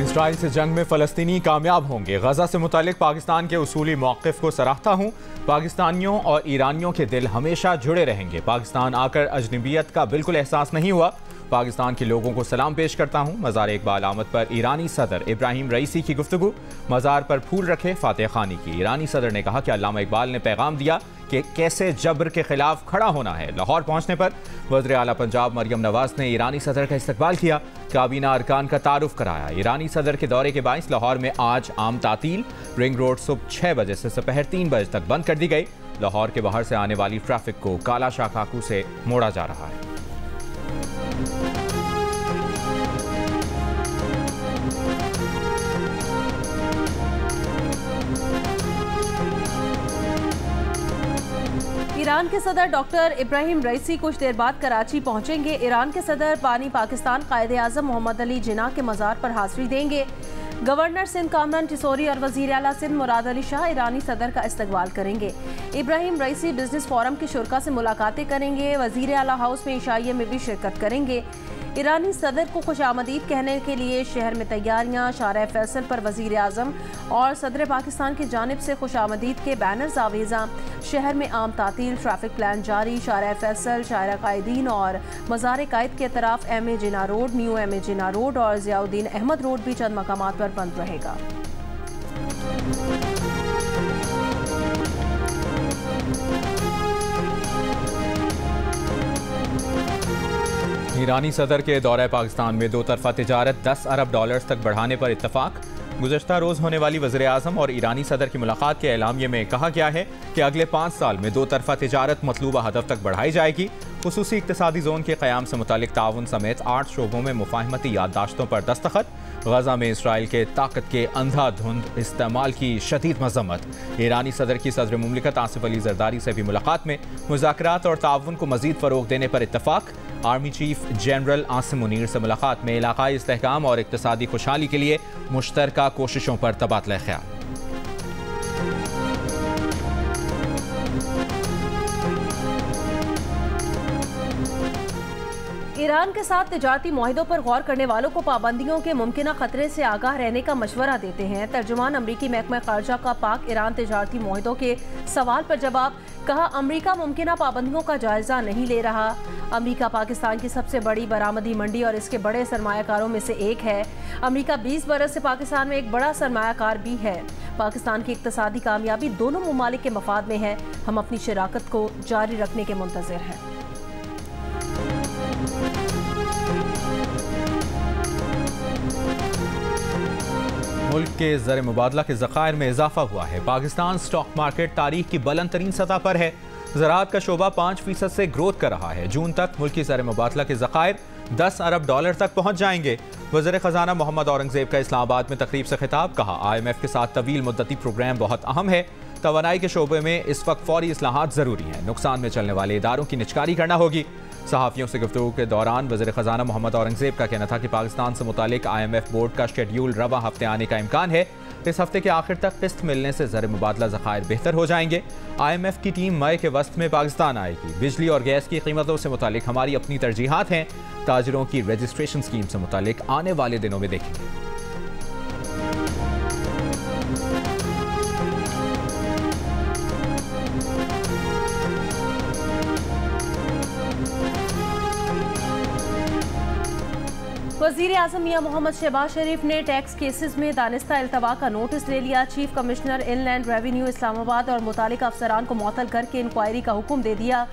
Israel से जंग में फ़लस्तीनी कामयाब होंगे। गजा से मुतालिक पाकिस्तान के उसूली मौक़िफ़ को सराहता हूँ। पाकिस्तानियों और ईरानियों के दिल हमेशा जुड़े रहेंगे। पाकिस्तान आकर अजनबियत का बिल्कुल एहसास नहीं हुआ। पाकिस्तान के लोगों को सलाम पेश करता हूँ। मज़ार इकबाल आमद पर ईरानी सदर इब्राहिम रईसी की गुफ्तगू। मज़ार पर फूल रखे फातेह खानी की। ईरानी सदर ने कहा कि अल्लामा इकबाल ने पैगाम दिया कि कैसे जबर के खिलाफ खड़ा होना है। लाहौर पहुंचने पर वज़ीर आला पंजाब मरियम नवाज ने ईरानी सदर का इस्तकबाल किया। काबीना अरकान का तारुफ कराया। ईरानी सदर के दौरे के बाइस लाहौर में आज आम तातील। रिंग रोड सुबह 6 बजे से दोपहर 3 बजे तक बंद कर दी गई। लाहौर के बाहर से आने वाली ट्रैफिक को काला शाह काकू से मोड़ा जा रहा है। ईरान के सदर डॉक्टर इब्राहिम रईसी कुछ देर बाद कराची पहुंचेंगे। ईरान के सदर बानी पाकिस्तान कायदे आज़म मोहम्मद अली जिन्ना के मज़ार पर हाज़िरी देंगे। गवर्नर सिंध कामरान टिसोरी और वज़ीर आला सिंध मुराद अली शाह ईरानी सदर का इस्तकबाल करेंगे। इब्राहिम रईसी बिजनेस फोरम के शुरा से मुलाकातें करेंगे। वज़ीर आला हाउस में इशाइये में भी शिरकत करेंगे। ईरानी सदर को खुशामदीद कहने के लिए शहर में तैयारियां। शारा फैसल पर वज़ीर आज़म और सदर पाकिस्तान की जानिब से खुशामदीद के बैनर्स आवेज़ा। शहर में आम तातील, ट्रैफिक प्लान जारी। शारा फैसल, शारा कायदीन और मज़ार कायद के तरफ M A Jinnah road, new M A Jinnah road और ज़ियाउद्दीन अहमद रोड भी चंद मकामात पर बंद रहेगा। ईरानी सदर के दौरे पाकिस्तान में दो तरफा तिजारत 10 अरब डॉलर्स तक बढ़ाने पर इत्तफाक। गुज़श्ता रोज़ होने वाली वज़ीर आज़म और ईरानी सदर की मुलाकात के एलामिये में कहा गया है कि अगले 5 साल में दो तरफा तिजारत मतलूबा हदफ तक बढ़ाई जाएगी। खुसूसी इक़्तिसादी जोन के क़याम से मुतालिक ताउन समेत 8 शोबों में मुफ़ाहमती याददाश्तों पर दस्तखत। गजा में इसराइल के ताकत के अंधाधुंध इस्तेमाल की शदीद मज़म्मत। ईरानी सदर की सदर मुमलिकत आसिफ अली ज़रदारी से भी मुलाकात में मुज़ाकरात और ताउन को मज़ीद फ़रोग़ देने पर इत्तफाक। Army chief general Asim Munir से मुलाकात में इलाक़ाई इस्तेहकाम और इक़्तिसादी खुशहाली के लिए मुश्तरका कोशिशों पर तबादला ख्याल। ईरान के साथ तिजारती मुआहिदों पर गौर करने वालों को पाबंदियों के मुमकिना खतरे से आगाह रहने का मशवरा देते हैं। तर्जुमान अमरीकी महकमा खारजा का पाक ईरान तिजारती मुआहिदों के सवाल पर जवाब। कहा, अमरीका मुमकिना पाबंदियों का जायजा नहीं ले रहा। अमरीका पाकिस्तान की सबसे बड़ी बरामदी मंडी और इसके बड़े सरमायाकारों में से एक है। अमरीका 20 बरस से पाकिस्तान में एक बड़ा सरमायाकार भी है। पाकिस्तान की इक्तसादी कामयाबी दोनों ममालिक के मफाद में है। हम अपनी शराकत को जारी रखने के मुंतज़िर हैं। मुल्क के ज़र मुबादला के ज़खायर में इजाफा हुआ है। पाकिस्तान स्टॉक मार्केट तारीख की बुलंद तरीन सतह पर है। ज़राअत का शोबा 5% से ग्रोथ कर रहा है। जून तक मुल्की ज़र मुबादला के ज़खायर 10 अरब डॉलर तक पहुँच जाएंगे। वज़ीर ख़जाना मोहम्मद औरंगज़ेब का इस्लामाबाद में तकरीब से खिताब। कहा, IMF के साथ तवील मुद्दती प्रोग्राम बहुत अहम है। तवानाई के शोबे में इस वक्त फौरी इस्लाहात ज़रूरी हैं। नुकसान में चलने वाले इदारों की निचकारी करना होगी। सहाफ़ियों से गुफ्तगू के दौरान वज़ीर ख़जाना मोहम्मद औरंगज़ेब का कहना था कि पाकिस्तान से मुतालिक IMF बोर्ड का शेड्यूल रवा हफ्ते आने का इम्कान है। इस हफ्ते के आखिर तक किस्त मिलने से ज़र मुबादला ज़खायर बेहतर हो जाएंगे। IMF की टीम मई के वस्त में पाकिस्तान आएगी। बिजली और गैस की कीमतों से मुतालिक हमारी अपनी तरजीहात हैं। ताजिरों की रजिस्ट्रेशन स्कीम से मुतालिक आने वाले दिनों में देखेंगे। वज़ीर आज़म मियां मोहम्मद शहबाज शरीफ ने टैक्स केसेस में दानिस्ता इल्तवा का नोटिस ले लिया। Chief commissioner inland revenue Islamabad और मुतालिका अफसरान को मुअत्तल करके इंक्वायरी का हुक्म दे दिया।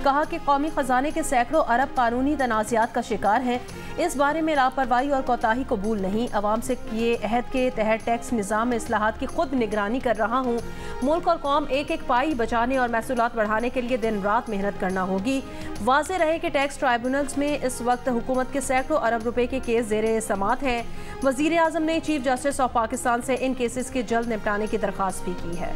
कहा कि कौमी खजाने के सैकड़ों अरब कानूनी तनाज़ात का शिकार हैं। इस बारे में लापरवाही और कोताही कबूल नहीं। अवाम से किए अहद के तहत टैक्स निज़ाम में इस्लाहात की खुद निगरानी कर रहा हूँ। मुल्क और कौम एक एक पाई बचाने और महसूलात बढ़ाने के लिए दिन रात मेहनत करना होगी। वाज़ेह रहे कि टैक्स ट्राइब्यूनल्स में इस वक्त हुकूमत के सैकड़ों अरब रुपए के केस ज़ेरे समात हैं। वज़ीर आज़म ने चीफ जस्टिस ऑफ पाकिस्तान से इन केसेस के जल्द निपटाने की दरख्वास्त भी की है।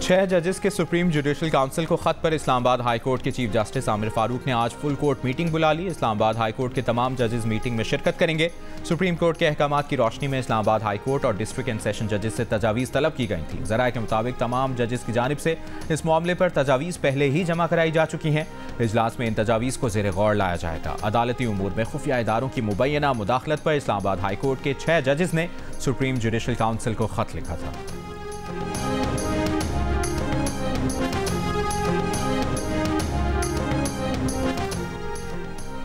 छह जजेस के सुप्रीम जुडिशल काउंसिल को खत पर इस्लामाबाद हाई कोर्ट के चीफ जस्टिस आमिर फारूक ने आज फुल कोर्ट मीटिंग बुला ली। इस्लामाबाद हाई कोर्ट के तमाम जजेस मीटिंग में शिरकत करेंगे। सुप्रीम कोर्ट के अहकामात की रोशनी में इस्लामाबाद हाई कोर्ट और डिस्ट्रिक्ट एंड सेशन जजेस से तजावीज़ तलब की गई थी। ज़राए के मुताबिक तमाम जजेस की जानिब से इस मामले पर तजावीज़ पहले ही जमा कराई जा चुकी हैं। इजलास में इन तजावीज़ को ज़ेर गौर लाया जाएगा। अदालती उमूर में खुफिया इदारों की मुबैना मुदाखलत पर इस्लामाबाद हाई कोर्ट के 6 जजेस ने सुप्रीम जुडिशल काउंसिल को खत लिखा था।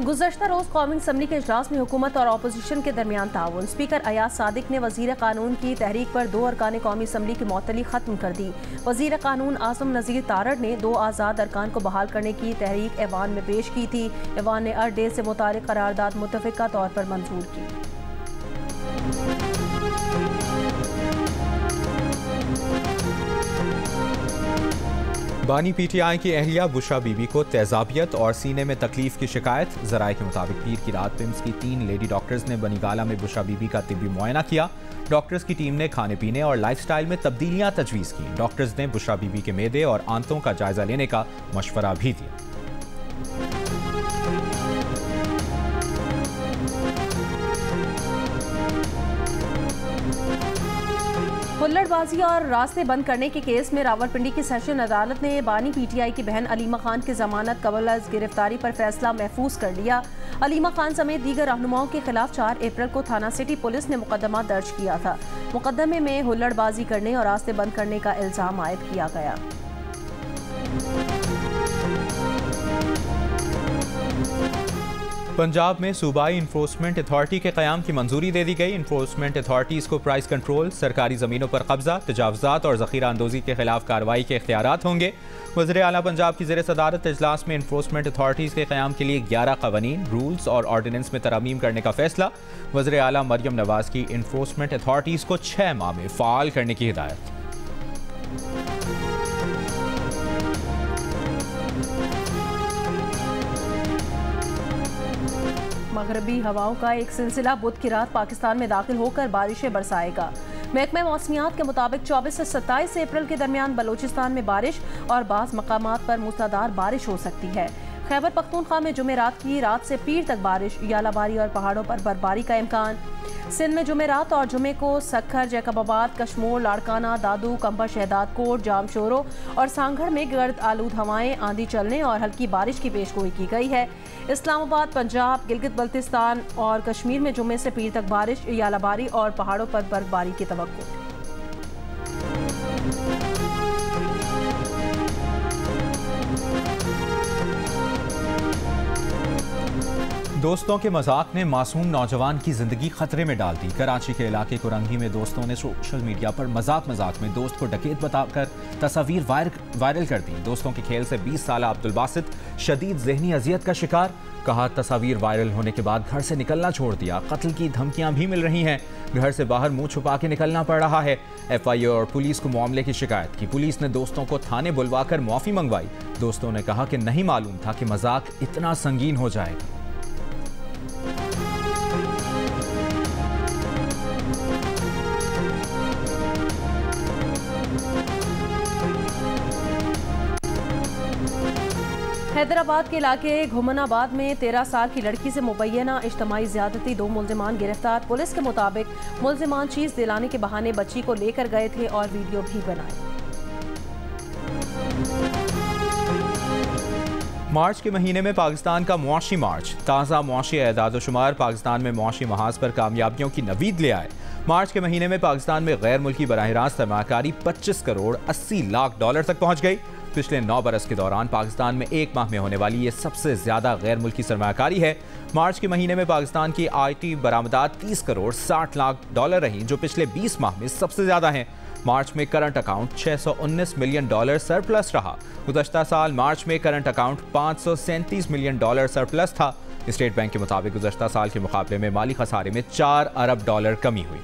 गुज़श्ता रोज़ कौमी असम्बली के इजलास में हुकूमत और अपोजिशन के दरमियान ताउन। स्पीकर अयाज सादिक ने वज़ीर कानून की तहरीक पर 2 अरकान कौमी असम्बली की मअतली ख़त्म कर दी। वज़ीर कानून आज़म नज़ीर तारड़ ने 2 आज़ाद अरकान को बहाल करने की तहरीक ऐवान में पेश की थी। ऐवान ने अर्थ डे से मुतालिक करारदाद मुतफ़िका तौर पर मंजूर की। बानी पीटीआई की अहलिया बुशा बीबी को तेजाबियत और सीने में तकलीफ की शिकायत। ज़राए के मुताबिक पीर की रात पिम्स की 3 लेडी डॉक्टर्स ने बनीगाला में बुशा बीबी का तिब्बी मुआयना किया। डॉक्टर्स की टीम ने खाने पीने और लाइफस्टाइल में तब्दीलियां तजवीज़ की। डॉक्टर्स ने बुशा बीबी के मेदे और आंतों का जायजा लेने का मशवरा भी दिया। हुल्लड़बाजी और रास्ते बंद करने के केस में रावलपिंडी की सेशन अदालत ने बानी पीटीआई की बहन अलीमा खान की जमानत कबल अज़ गिरफ्तारी पर फैसला महफूज कर लिया। अलीमा खान समेत दीगर रहनुमाओं के खिलाफ 4 अप्रैल को थाना सिटी पुलिस ने मुकदमा दर्ज किया था। मुकदमे में हुल्लड़बाजी करने और रास्ते बंद करने का इल्जाम आयद किया गया। पंजाब में सूबाई इन्फोर्समेंट अथॉरिटी के क़याम की मंजूरी दे दी गई। इन्फोर्समेंट अथॉरिटीज़ को प्राइस कंट्रोल, सरकारी ज़मीनों पर कब्जा, तजावुज़ात और ज़ख़ीरा अंदोज़ी के खिलाफ कार्रवाई के इख्तियारात होंगे। वज़ीर आला पंजाब की ज़ेर सदारत इजलास में इन्फोर्समेंट अथॉरिटीज़ के क़याम के लिए 11 क़वानीन, रूल्स और ऑर्डिनेंस में तरमीम करने का फैसला। वज़ीर आला मरियम नवाज़ की इन्फोर्समेंट अथॉरिटीज़ को 6 माह में फ़ाल करने की हिदायत। मगरबी हवाओं का एक सिलसिला बुध की रात पाकिस्तान में दाखिल होकर बारिशें बरसाएगा। महकमा मौसमियात के मुताबिक 24 से 27 अप्रैल के दरमियान बलूचिस्तान में बारिश और बाज़ मकामात पर मूसलाधार बारिश हो सकती है। खैबर पख्तूनख्वा में जुमेरात की रात से पीर तक बारिश, यालाबारी और पहाड़ों पर बर्फबारी का इम्कान। सिंध में जुमेरात और जुमे को सखर, जैकबाबाद, कश्मोर, लाड़काना, दादू, कंबा, शहदाद कोट, जामशोरो और सांगढ़ में गर्द आलूद हवाएं, आंधी चलने और हल्की बारिश की पेशगोई की गई है। इस्लामाबाद, पंजाब, गिलगित बल्तिस्तान और कश्मीर में जुमे से पीर तक बारिश, यालाबारी और पहाड़ों पर बर्फबारी की तवक्को। दोस्तों के मजाक ने मासूम नौजवान की जिंदगी खतरे में डाल दी। कराची के इलाके कुरंगी में दोस्तों ने सोशल मीडिया पर मजाक में दोस्त को डकैत बताकर तस्वीर वायरल कर दी। दोस्तों के खेल से 20 साल अब्दुल बासित शदीद ज़हनी अजियत का शिकार। कहा तस्वीर वायरल होने के बाद घर से निकलना छोड़ दिया। कत्ल की धमकियां भी मिल रही हैं। घर से बाहर मुंह छुपा के निकलना पड़ रहा है। FIA और पुलिस को मामले की शिकायत की। पुलिस ने दोस्तों को थाने बुलवाकर माफ़ी मंगवाई। दोस्तों ने कहा कि नहीं मालूम था कि मजाक इतना संगीन हो जाएगा। हैदराबाद के इलाके घुमनाबाद में 13 साल की लड़की से मुबैना इज्तमाई ज़्यादती 2 मुल्ज़िमान गिरफ्तार। पुलिस के मुताबिक मुल्ज़िमान चीज़ दिलाने के बहाने बच्ची को लेकर गए थे और वीडियो भी बनाए। मार्च के महीने में पाकिस्तान का मुआशी मार्च। ताज़ा मुआशी एदाद-ओ-शुमार पाकिस्तान में मुआशी महाज पर कामयाबियों की नवीद ले आए। मार्च के महीने में पाकिस्तान में गैर मुल्की बराह रास्त सरमाकारी 25 करोड़ 80 लाख डॉलर तक पहुँच गई। पिछले 9 बरस के दौरान पाकिस्तान में एक माह में होने वाली ये सबसे ज़्यादा गैर मुल्की सरमाकारी है। मार्च के महीने में पाकिस्तान की IT बरामदात 30 करोड़ 60 लाख डॉलर रही, जो पिछले 20 माह में सबसे ज़्यादा हैं। मार्च में current account 619 million dollar surplus रहा। गुज़श्ता साल मार्च में current account 537 million dollar surplus था। स्टेट बैंक के मुताबिक गुज़श्ता साल के मुकाबले में माली खसारे में 4 अरब डॉलर कमी हुई।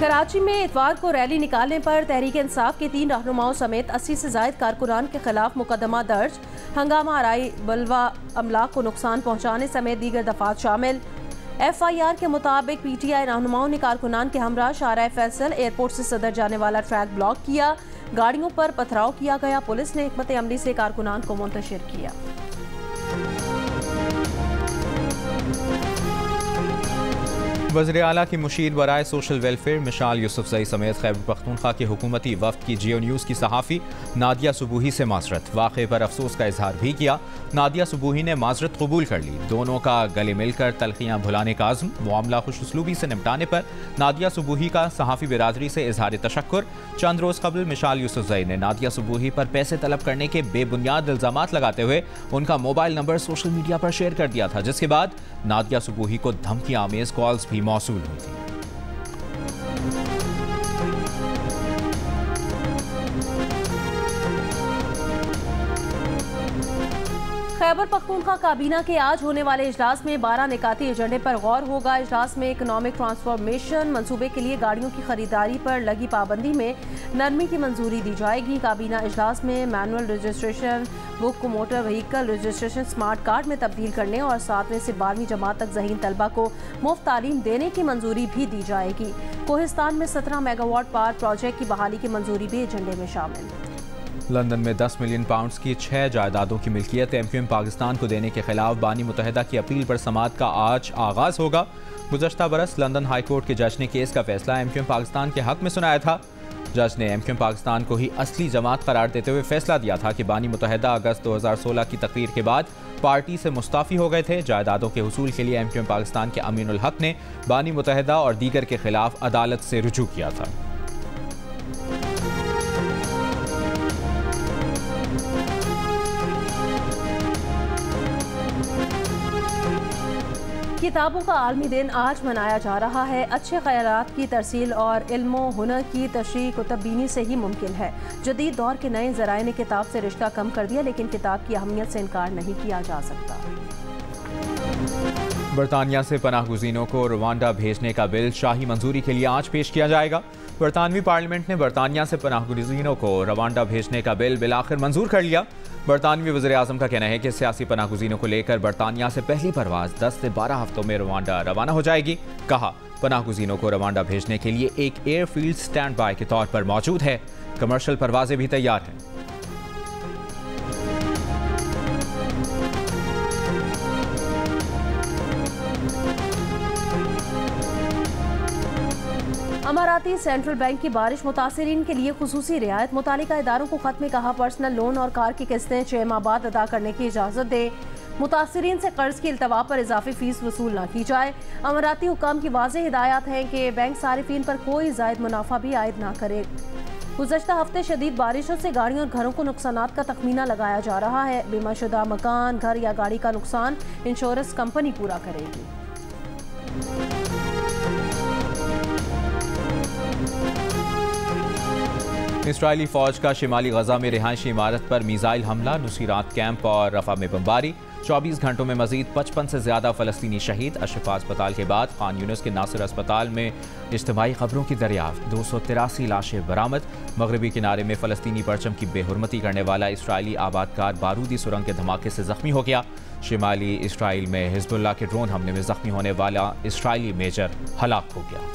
कराची में इतवार को रैली निकालने पर तहरीक इंसाफ के 3 रहनुमाओं समेत 80 से ज़ायद कारकुनान के खिलाफ मुकदमा दर्ज। हंगामा आराई बलवा अमलाक को नुकसान पहुंचाने समेत दीगर दफात शामिल। FIR के मुताबिक PTI रहनुमाओं ने कारकुनान के हमरा शाहराह फैसल एयरपोर्ट से सदर जाने वाला ट्रैक ब्लॉक किया। गाड़ियों पर पथराव किया गया। पुलिस ने हिकमत अमली से कारकुनान को मुंतशिर किया। वज़ीर आला की मुशीर बराए सोशल वेलफेयर मिशाल यूसुफजई समेत खैबर पख्तूनख्वा के हुकूमती वफ्द की जियो न्यूज़ की सहाफ़ी नादिया सुबूही से माजरत। वाक़े पर अफसोस का इजहार भी किया। नादिया सुबूही ने माजरत कबूल कर ली। दोनों का गले मिलकर तलखियाँ भुलाने का आज़म। मामला खुशउस्लूबी से निपटाने पर नादिया सुबूही का सहाफ़ी बिरादरी से इजहार तशक्कुर। चंद रोज़ कबल मिशाल यूसुफजई ने नादिया सुबूही पर पैसे तलब करने के बेबुनियाद इल्ज़ामात लगाते हुए उनका मोबाइल नंबर सोशल मीडिया पर शेयर कर दिया था, जिसके बाद नादिया सुबूही को धमकी आमेज कॉल्स भी मौसूल हुई थी। खैबर पख्तूनख्वा काबीना के आज होने वाले इजलास में 12 निकाती एजेंडे पर गौर होगा। इजलास में इकोनॉमिक ट्रांसफॉर्मेशन मंसूबे के लिए गाड़ियों की खरीदारी पर लगी पाबंदी में नरमी की मंजूरी दी जाएगी। काबीना इजलास में मैनुअल रजिस्ट्रेशन बुक को motor vehicle registration smart card में तब्दील करने और 7वीं से 12वीं जमात तक ज़हीन तलबा को मुफ्त तालीम देने की मंजूरी भी दी जाएगी। कोहिस्तान में 17 मेगावाट पावर प्रोजेक्ट की बहाली की मंजूरी भी एजेंडे में शामिल। लंदन में 10 मिलियन पाउंड्स की 6 जायदादों की मिल्कियत MQM पाकिस्तान को देने के खिलाफ बानी मुत्तहिदा की अपील पर समाअत का आज आगाज़ होगा। गुज़श्ता बरस लंदन हाई कोर्ट के जज ने केस का फैसला MQM पाकिस्तान के हक में सुनाया था। जज ने MQM पाकिस्तान को ही असली जमात करार देते हुए फैसला दिया था कि बानी मुत्तहिदा अगस्त 2016 की तकरीर के बाद पार्टी से मुस्ताफ़ी हो गए थे। जायदादों के हुसूल के लिए MQM पाकिस्तान के अमीनुल हक ने बानी मुत्तहिदा और दीगर के खिलाफ अदालत से रुजू किया था। किताबों का आलमी दिन आज मनाया जा रहा है। अच्छे ख़यालात की तरसील और इल्म हुनर की तशरीह कुतुबीनी से ही मुमकिन है। जदीद दौर के नए ज़राए ने किताब से रिश्ता कम कर दिया, लेकिन किताब की अहमियत से इनकार नहीं किया जा सकता। बरतानिया से पनाह गुज़ीनों को रवांडा भेजने का बिल शाही मंजूरी के लिए आज पेश किया जाएगा। बरतानवी पार्लियामेंट ने बरतानिया से पनाह गुज़ीनों को रवांडा भेजने का बिल बिलाखिर मंजूर कर लिया। बरतानवी वज़ीर आज़म का कहना है कि सियासी पनाह गुज़ीनों को लेकर बरतानिया से पहली परवाज़ 10 से 12 हफ्तों में रवांडा रवाना हो जाएगी। कहा, पनाह गुज़ीनों को रवांडा भेजने के लिए एक एयरफील्ड स्टैंड बाय के तौर पर मौजूद है। कमर्शियल परवाजें भी तैयार हैं। अमाराती सेंट्रल बैंक की बारिश मुतासिरीन के लिए खुसूसी रियायत। मुतालिका इदारों को खत में कहा पर्सनल लोन और कार की किस्तें 6 माह बाद अदा करने की इजाज़त दे। मुतासिरीन से कर्ज की इल्तवा पर इजाफी फीस वसूल न की जाए। अमाराती हुकाम की वाज़ेह हिदायत है कि बैंक सारिफीन पर कोई ज़ायद मुनाफा भी आयद न करे। गुज़श्ता हफ्ते शदीद बारिशों से गाड़ियों और घरों को नुकसानात का तखमीना लगाया जा रहा है। बीमाशुदा मकान, घर या गाड़ी का नुकसान इंश्योरेंस कंपनी पूरा करेगी। इसराइली फौज का शिमाली गजा में रिहायशी इमारत पर मिसाइल हमला, नुसीरात कैंप और रफा में बमबारी। 24 घंटों में मजीद 55 से ज्यादा फलस्तीनी शहीद। अशफा अस्पताल के बाद खान यूनिस के नासिर अस्पताल में इज्तिमाई खबरों की दरियाफ्त। 283 लाशें बरामद। मगरबी किनारे में फलस्तीनी परचम की बेहुरमती करने वाला इसराइली आबादकार बारूदी सुरंग के धमाके से जख्मी हो गया। शिमाली इसराइल में हिजबुल्लाह के ड्रोन हमले में जख्मी होने वाला इसराइली मेजर हलाक हो गया।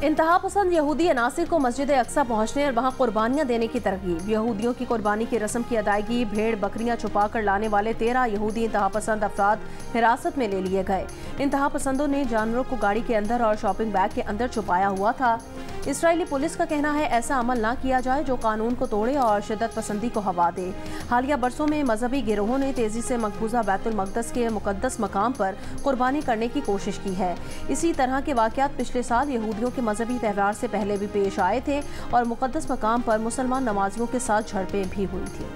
इंतहा पसंद यहूदी अनासिर को मस्जिद अक्सा पहुंचने और वहां कुर्बानियां देने की तरगीब। यहूदियों की कुर्बानी की रस्म की अदायगी। भेड़ बकरियां छुपा कर लाने वाले 13 यहूदी इंतहा पसंद अफराद हिरासत में ले लिए गए। इंतहा पसंदों ने जानवरों को गाड़ी के अंदर और शॉपिंग बैग के अंदर छुपाया हुआ था। इसराइली पुलिस का कहना है ऐसा अमल ना किया जाए जो कानून को तोड़े और शिद्दत पसंदी को हवा दे। हालिया बरसों में मजहबी गिरोहों ने तेजी से मकबूजा बैतुल मक़दस के मुक़द्दस मकाम पर कुर्बानी करने की कोशिश की है। इसी तरह के वाक़यात पिछले साल यहूदियों के मजहबी त्यौहार से पहले भी पेश आए थे और मुक़द्दस मकाम पर मुसलमान नमाजियों के साथ झड़पें भी हुई थी।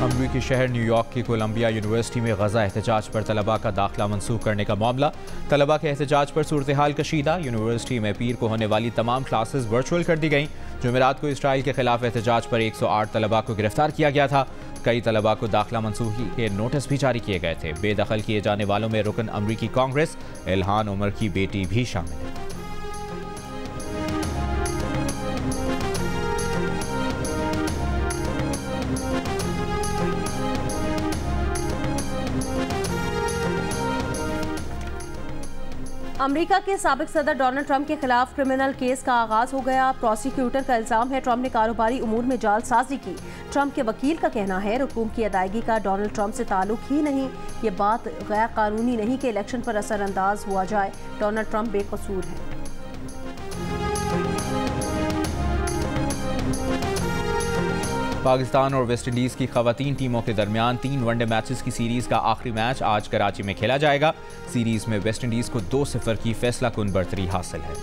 अमरीकी शहर न्यूयॉर्क की कोलंबिया यूनिवर्सिटी में गजा एहतजाज पर तलबा का दाखिला मंसूख करने का मामला। तलबा के एहतजाज पर सूरत हाल कशीदा। यूनिवर्सिटी में पीर को होने वाली तमाम क्लासेस वर्चुअल कर दी गईं। जुमेरात को इसराइल के खिलाफ एहतजाज पर 108 तलबा को गिरफ्तार किया गया था। कई तलबा को दाखिला मंसूखी के नोटिस भी जारी किए गए थे। बेदखल किए जाने वालों में रुकन अमरीकी कांग्रेस इल्हान उमर की बेटी भी शामिल है। अमेरिका के साबिक सदर डोनाल्ड ट्रंप के खिलाफ क्रिमिनल केस का आगाज हो गया। प्रोसिक्यूटर का इल्जाम है ट्रंप ने कारोबारी उमूर में जालसाजी की। ट्रंप के वकील का कहना है रकूम की अदायगी का डोनाल्ड ट्रंप से ताल्लुक ही नहीं। ये बात गैर कानूनी नहीं कि इलेक्शन पर असरअंदाज हुआ जाए। डोनाल्ड ट्रंप बेकसूर हैं। पाकिस्तान और वेस्ट इंडीज की खवातीन टीमों के दरमियान 3 वनडे मैचेस की सीरीज का आखिरी मैच आज कराची में खेला जाएगा। सीरीज में वेस्ट इंडीज को 2-0 की फैसला कुन बढ़तरी हासिल है।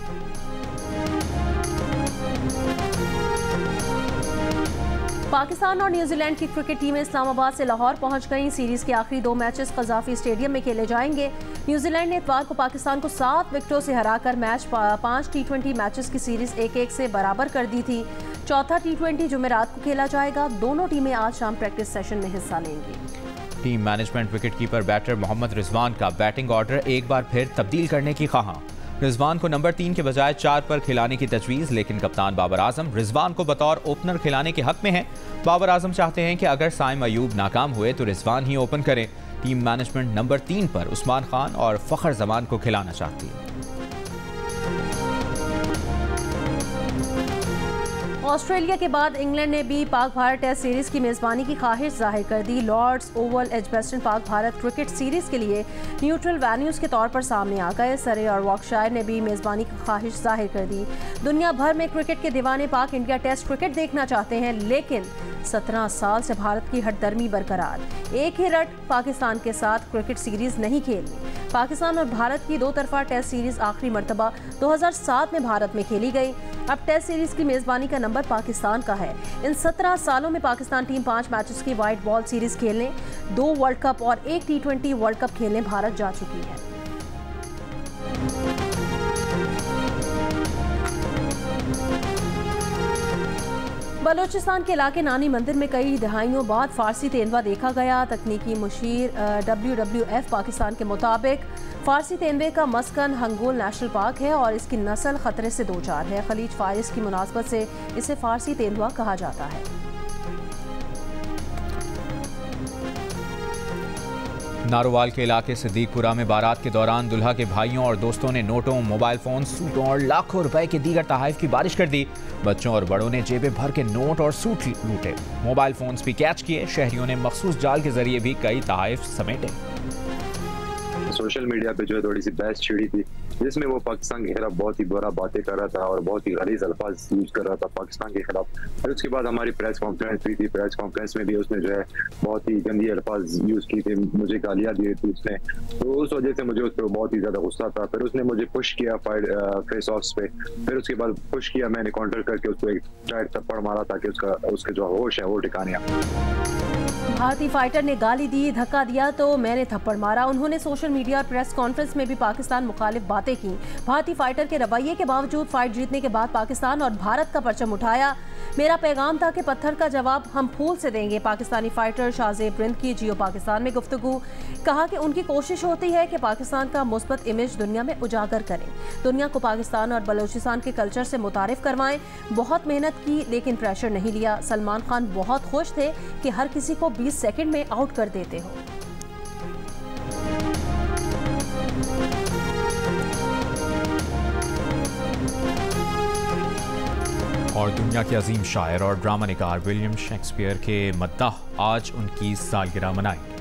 पाकिस्तान और न्यूजीलैंड की क्रिकेट टीमें इस्लामाबाद से लाहौर पहुंच गईं। सीरीज के आखिरी 2 मैचेस कज़ाफी स्टेडियम में खेले जाएंगे। न्यूजीलैंड ने इतवार को पाकिस्तान को 7 विकेटों से हराकर मैच 5 T20 मैचेस की सीरीज 1-1 से बराबर कर दी थी। चौथा T20 जुमेरात को खेला जाएगा। दोनों टीमें आज शाम प्रैक्टिस सेशन में हिस्सा लेंगी। Team management wicketkeeper batter Mohammad Rizwan का बैटिंग ऑर्डर एक बार फिर तब्दील करने की ख्वाहां। रिजवान को नंबर 3 के बजाय 4 पर खिलाने की तजवीज़, लेकिन कप्तान बाबर आजम रिजवान को बतौर ओपनर खिलाने के हक में है। बाबर आजम चाहते हैं कि अगर साइम अयूब नाकाम हुए तो रिजवान ही ओपन करें। टीम मैनेजमेंट नंबर 3 पर उस्मान खान और फखर जमान को खिलाना चाहती है। ऑस्ट्रेलिया के बाद इंग्लैंड ने भी पाक भारत टेस्ट सीरीज की मेजबानी की ख्वाहिश जाहिर कर दी। Lord's Oval Edgbaston Pak Bharat cricket series के लिए न्यूट्रल वेन्यूज के तौर पर सामने आ गए। सरे और वॉर्कशायर ने भी मेजबानी की ख्वाहिश जाहिर कर दी। दुनिया भर में क्रिकेट के दीवाने पाक इंडिया टेस्ट क्रिकेट देखना चाहते हैं, लेकिन 17 साल से भारत की हठधर्मी बरकरार। एक ही रट पाकिस्तान के साथ क्रिकेट सीरीज नहीं खेली। पाकिस्तान और भारत की 2 तरफा टेस्ट सीरीज आखिरी मरतबा 2007 में भारत में खेली गई। अब टेस्ट सीरीज की मेजबानी का नंबर पाकिस्तान का है। इन 17 सालों में पाकिस्तान टीम 5 मैचेस की व्हाइट बॉल सीरीज खेलने, 2 वर्ल्ड कप और 1 T20 वर्ल्ड कप खेलने भारत जा चुकी है। बलोचिस्तान के इलाके नानी मंदिर में कई दहाइयों बाद फारसी तेंदुआ देखा गया। तकनीकी मुशीर WWF पाकिस्तान के मुताबिक फारसी तेंदुए का मस्कन हंगोल नेशनल पार्क है और इसकी नस्ल खतरे से दो चार है। खलीज फारिस की मुनासबत से इसे फारसी तेंदुआ कहा जाता है। नारोवाल के इलाके सिद्दीकपुरा में बारात के दौरान दुल्हा के भाइयों और दोस्तों ने नोटों, मोबाइल फोन, सूटों और लाखों रुपए के दीगर तोहफे की बारिश कर दी। बच्चों और बड़ों ने जेबें भर के नोट और सूट लूटे। मोबाइल फोन्स भी कैच किए। शहरियों ने मखसूस जाल के जरिए भी कई तोहफे समेटे। सोशल मीडिया पे जो है थोड़ी सी बहस छिड़ी थी, जिसमें वो पाकिस्तान के खिलाफ बहुत ही बुरा बातें कर रहा था और बहुत ही गलीज अल्फाज यूज कर रहा था पाकिस्तान के खिलाफ। फिर उसके बाद हमारी प्रेस कॉन्फ्रेंस हुई थी। प्रेस कॉन्फ्रेंस में भी उसने जो है बहुत ही गंदी अल्फाज यूज की थी, मुझे गालियां दी थी उसने। तो उस वजह से मुझे उस पर बहुत ही ज्यादा गुस्सा था। फिर उसने मुझे पुश किया फेस ऑफ पे। फिर उसके बाद पुश किया, मैंने काउंटर करके उसको एक टाइट थप्पड़ मारा ताकि उसका जो होश है वो ठिकाने आए। भारतीय फाइटर ने गाली दी, धक्का दिया तो मैंने थप्पड़ मारा। उन्होंने सोशल मीडिया और प्रेस कॉन्फ्रेंस में भी पाकिस्तान मुखालिफ बातें की। भारतीय फाइटर के रवैये के बावजूद फाइट जीतने के बाद पाकिस्तान और भारत का परचम उठाया। मेरा पैगाम था कि पत्थर का जवाब हम फूल से देंगे। पाकिस्तानी फाइटर शाहजेब रिंद की जियो पाकिस्तान में गुफ्तगू। कहा कि उनकी कोशिश होती है कि पाकिस्तान का मुस्बत इमेज दुनिया में उजागर करें, दुनिया को पाकिस्तान और बलोचिस्तान के कल्चर से मुतारिफ करवाएं। बहुत मेहनत की लेकिन प्रेशर नहीं लिया। सलमान खान बहुत खुश थे कि हर किसी को 20 सेकंड में आउट कर देते हो। और दुनिया के अजीम शायर और ड्रामा निगार विलियम शेक्सपियर के मद्दाह आज उनकी सालगिरह मनाएंगे।